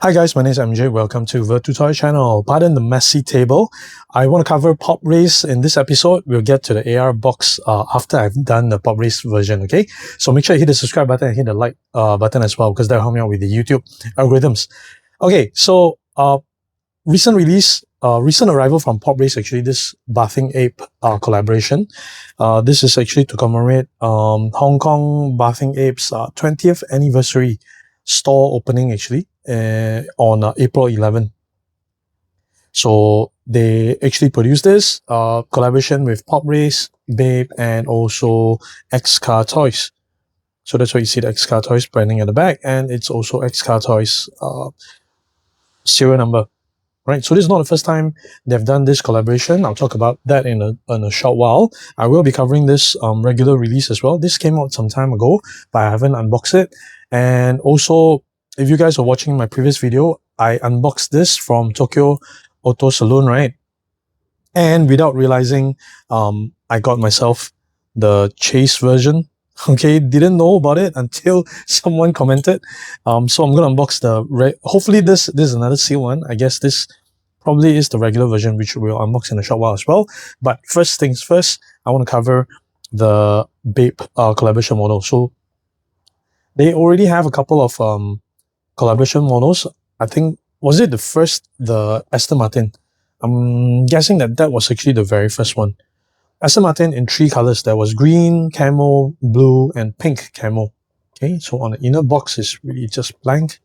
Hi guys, my name is MJ. Welcome to Ver2 Toys channel. Pardon the messy table. I want to cover PopRace in this episode. We'll get to the AR box after I've done the PopRace version, okay? So make sure you hit the subscribe button and hit the like button as well, because that'll help me out with the YouTube algorithms. Okay, so recent release, recent arrival from PopRace, actually, this Bathing Ape collaboration. This is actually to commemorate Hong Kong Bathing Ape's 20th anniversary store opening, actually, on April 11. So they actually produced this collaboration with PopRace, BAPE, and also Xcartoys. So that's why you see the Xcartoys branding at the back, and it's also Xcartoys serial number. Right, so this is not the first time they've done this collaboration. I'll talk about that in a short while. I will be covering this regular release as well. This came out some time ago, but I haven't unboxed it. And also, if you guys are watching my previous video, I unboxed this from Tokyo Auto Salon, right? And without realizing, I got myself the Chase version. Okay, didn't know about it until someone commented. So I'm gonna unbox the hopefully this is another seal one. I guess this probably is the regular version, which we'll unbox in a short while as well. But first things first, I want to cover the BAPE collaboration model. So they already have a couple of collaboration models. I think, was it the Aston Martin? I'm guessing that was actually the very first one. Aston Martin in 3 colors. There was green, camo, blue, and pink camo. Okay, so on the inner box is really just blank.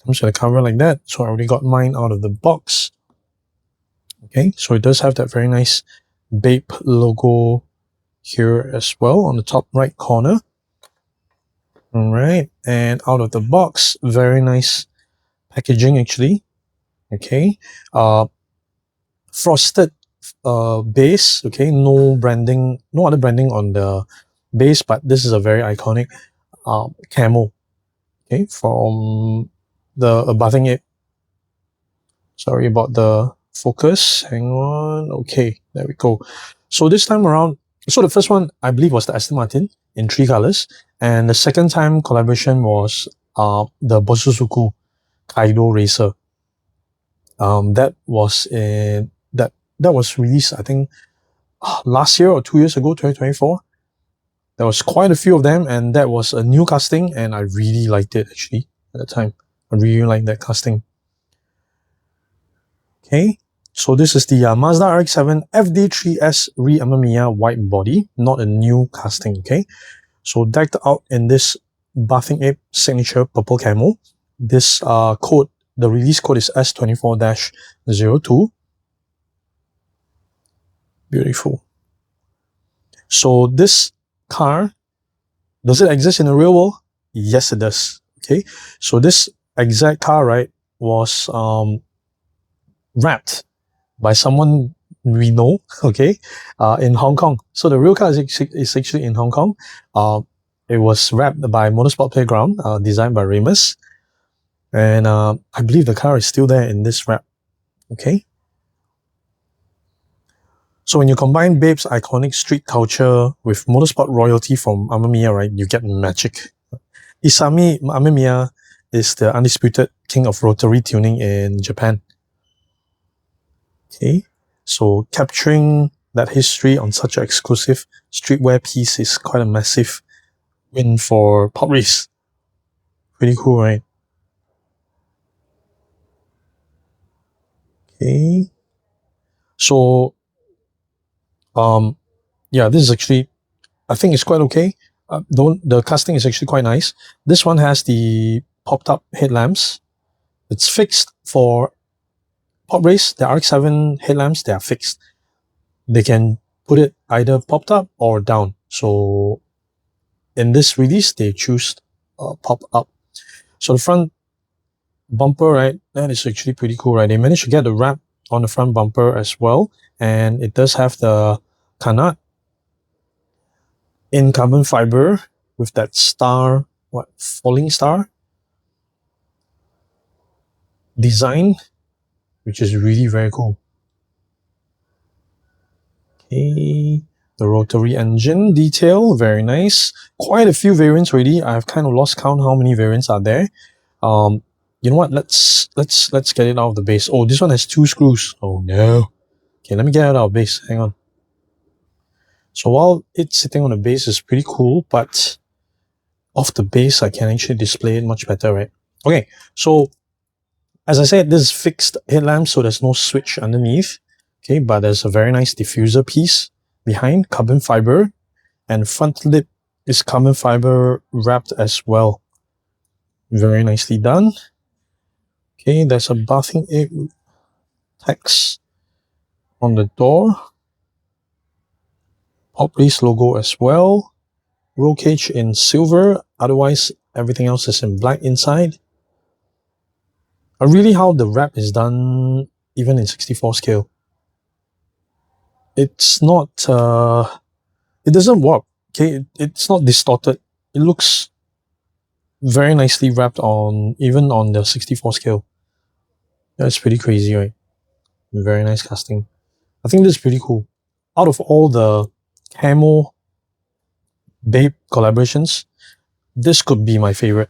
I'm just going to cover like that. So I already got mine out of the box. Okay, so it does have that very nice BAPE logo here as well on the top right corner. All right, and out of the box, very nice packaging actually. Okay, frosted base. Okay, no branding, no other branding on the base, but this is a very iconic camo. Okay, from the Bathing Ape. Sorry about the focus. Hang on. Okay, there we go. So this time around, so the first one I believe was the Aston Martin in 3 colors, and the second time collaboration was the Bosuzuku Kaido Racer. That was in that was released, I think, last year or 2 years ago, 2024. There was quite a few of them, and that was a new casting, and I really liked it actually at the time. I really liked that casting. Okay, so this is the Mazda RX-7 FC3S RE-Amemiya Widebody, not a new casting. Okay, so decked out in this Bathing Ape signature purple camo. This code, the release code is S24-02. Beautiful. So this car, does it exist in the real world? Yes, it does. Okay, so this exact car, right, was wrapped by someone we know, okay, in Hong Kong. So the real car is actually in Hong Kong. It was wrapped by Motorsport Playground, designed by Ramus. And I believe the car is still there in this wrap, okay? So when you combine BAPE's iconic street culture with motorsport royalty from Amemiya, right, you get magic. Isami Amemiya is the undisputed king of rotary tuning in Japan. Okay, so capturing that history on such an exclusive streetwear piece is quite a massive win for PopRace. Pretty cool, right? Okay, so yeah, this is actually, I think it's quite okay. The casting is actually quite nice. This one has the popped up headlamps. It's fixed for PopRace. The RX-7 headlamps, they are fixed. They can put it either popped up or down. So in this release, they choose pop up. So the front bumper, right, that is actually pretty cool, right? They managed to get the wrap on the front bumper as well, and it does have the canard in carbon fiber with that star, falling star design, which is really very cool. Okay, the rotary engine detail, very nice. Quite a few variants already. I've kind of lost count how many variants are there. You know what? Let's get it out of the base. Oh, this one has 2 screws. Oh no. Okay, let me get it out of base. Hang on. So while it's sitting on the base is pretty cool, but off the base I can actually display it much better, right? Okay, so as I said, this is fixed headlamp, so there's no switch underneath. Okay, but there's a very nice diffuser piece behind, carbon fiber, and front lip is carbon fiber wrapped as well. Very nicely done. Okay, there's a bathing ape text on the door. PopRace logo as well. Roll cage in silver, otherwise everything else is in black inside. Really how the wrap is done even in 64 scale. It's not, it doesn't warp, okay? It's not distorted. It looks very nicely wrapped on, even on the 64 scale. That's pretty crazy, right? Very nice casting. I think this is pretty cool. Out of all the Camo BAPE collaborations, this could be my favorite.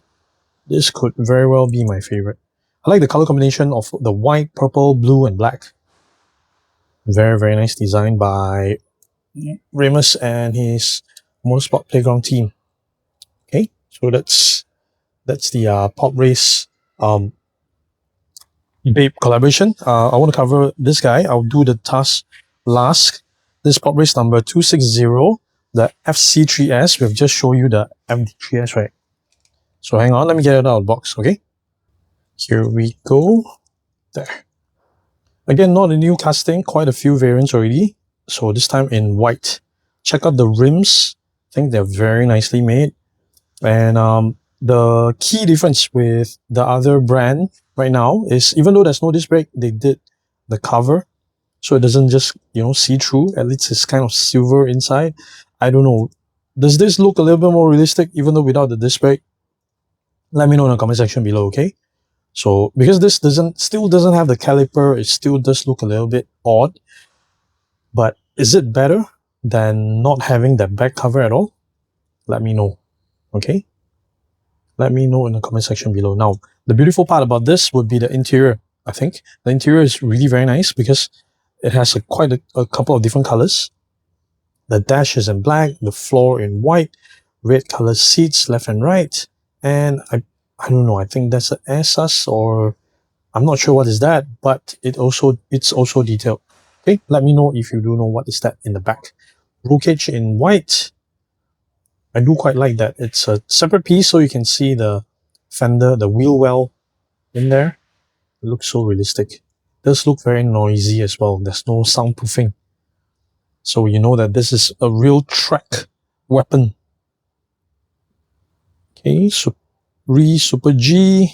This could very well be my favorite. I like the color combination of the white, purple, blue, and black. Very, very nice design by Remus and his Motorsport Playground team. Okay, so that's the PopRace BAPE collaboration. I want to cover this guy. I'll do the task last. This PopRace number 260, the FC3S. We've just shown you the MD3S, right? So hang on, let me get it out of the box, okay? Here we go. There. Again, not a new casting, quite a few variants already. So this time in white. Check out the rims. I think they're very nicely made. And the key difference with the other brand right now is, even though there's no disc brake, they did the cover. So it doesn't just, you know, see through. At least it's kind of silver inside. I don't know. Does this look a little bit more realistic even though without the disc brake? Let me know in the comment section below, okay? So because this still doesn't have the caliper, it still does look a little bit odd. But is it better than not having that back cover at all? Let me know, okay? Let me know in the comment section below. Now, the beautiful part about this would be the interior, I think. The interior is really very nice because it has quite a couple of different colors. The dash is in black, the floor in white, red color seats left and right, and I don't know, I think that's an ASUS, or I'm not sure what is that, but it's also detailed. Okay, let me know if you do know what is that in the back. Roll cage in white. I do quite like that. It's a separate piece, so you can see the fender, the wheel well in there. It looks so realistic. It does look very noisy as well. There's no soundproofing. So you know that this is a real track weapon. Okay, so Super G.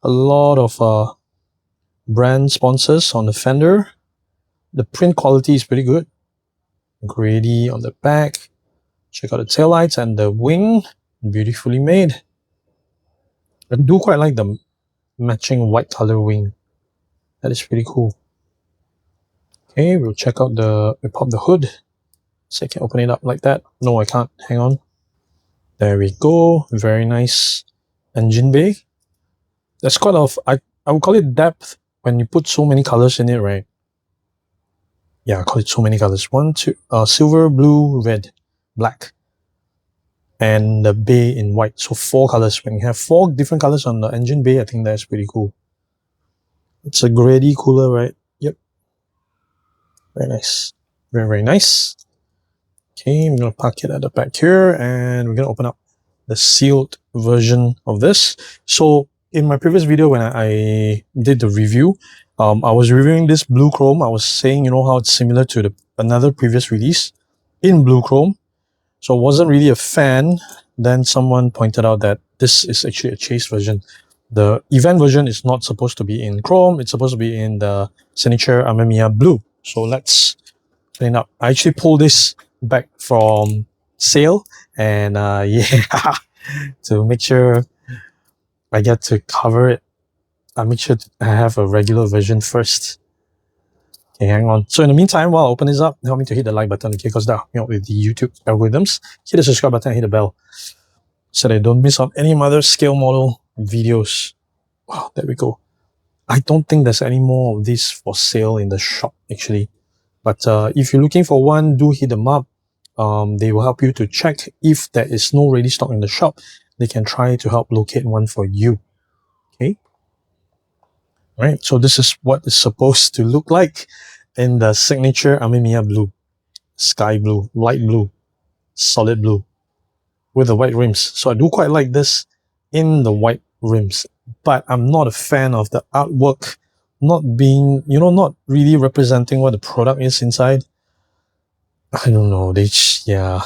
A lot of brand sponsors on the fender. The print quality is pretty good. Grady on the back. Check out the taillights and the wing. Beautifully made. I do quite like the matching white color wing. That is pretty cool. Okay, we'll check out we pop the hood. So I can open it up like that. No, I can't. Hang on. There we go. Very nice engine bay. There's quite a lot of, I would call it depth when you put so many colors in it, right? Yeah, I call it so many colors. One, two, silver, blue, red, black, and the bay in white. So 4 colors. When you have 4 different colors on the engine bay, I think that's pretty cool. It's a Grady cooler, right? Yep. Very nice. Very, very nice. Okay, I'm going to park it at the back here, and we're going to open up the sealed version of this. So in my previous video when I did the review, I was reviewing this blue chrome. I was saying, you know, how it's similar to another previous release in blue chrome. So I wasn't really a fan. Then someone pointed out that this is actually a chase version. The event version is not supposed to be in chrome. It's supposed to be in the signature Amemiya blue. So let's clean up. I actually pulled this back from sale, and yeah, to make sure I get to cover it, I make sure I have a regular version first. Okay, hang on. So in the meantime, while I open this up, help me to hit the like button, okay, because that helps me out with the YouTube algorithms. Hit the subscribe button and hit the bell so that I don't miss out any other scale model videos. Wow, there we go. I don't think there's any more of these for sale in the shop actually. But if you're looking for one, do hit them up. They will help you to check if there is no ready stock in the shop. They can try to help locate one for you. Okay. All right. So this is what it's supposed to look like in the signature Amemiya blue, sky blue, light blue, solid blue with the white rims. So I do quite like this in the white rims, but I'm not a fan of the artwork not being, not really representing what the product is inside. I don't know. Yeah.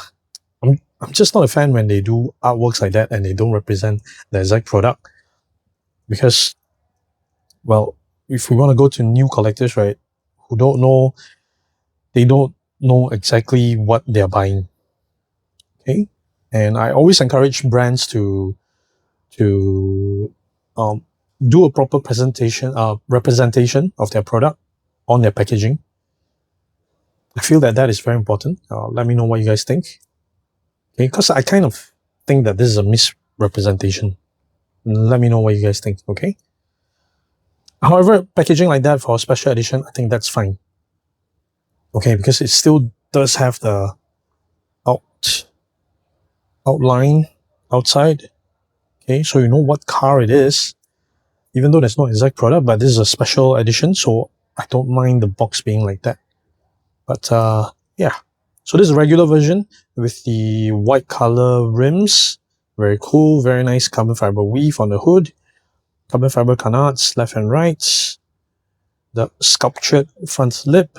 I'm just not a fan when they do artworks like that and they don't represent the exact product. Because, well, if we want to go to new collectors, right, who don't know, they don't know exactly what they're buying. Okay. And I always encourage brands to do a proper representation of their product on their packaging. I feel that is very important. Let me know what you guys think. Okay, because I kind of think that this is a misrepresentation. Let me know what you guys think, okay? However, packaging like that for a special edition, I think that's fine. Okay, because it still does have the outline outside. Okay, so you know what car it is, even though there's no exact product, but this is a special edition, so I don't mind the box being like that. But yeah, so this is a regular version with the white color rims. Very cool, very nice carbon fiber weave on the hood, carbon fiber canards left and right, the sculptured front lip.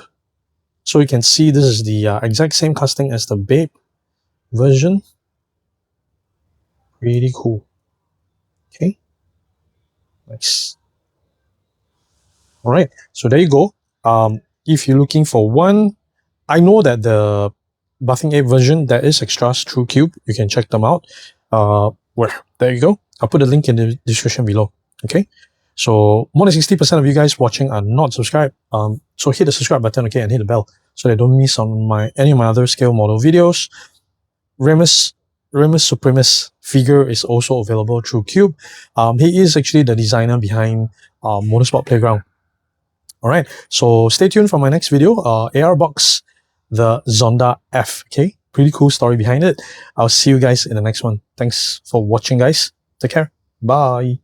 So you can see this is the exact same casting as the BAPE version. Really cool. Okay, nice. All right, so there you go. If you're looking for one, I know that the Buffing Ape version, there is extras through Cube. You can check them out. There you go. I'll put a link in the description below. Okay. So more than 60% of you guys watching are not subscribed. So hit the subscribe button, okay, and hit the bell so that you don't miss on any of my other scale model videos. Remus Supremus figure is also available through Cube. He is actually the designer behind Motorsport Playground. All right, so stay tuned for my next video. AR box, the Zonda F. Okay, pretty cool story behind it. I'll see you guys in the next one. Thanks for watching, guys. Take care. Bye.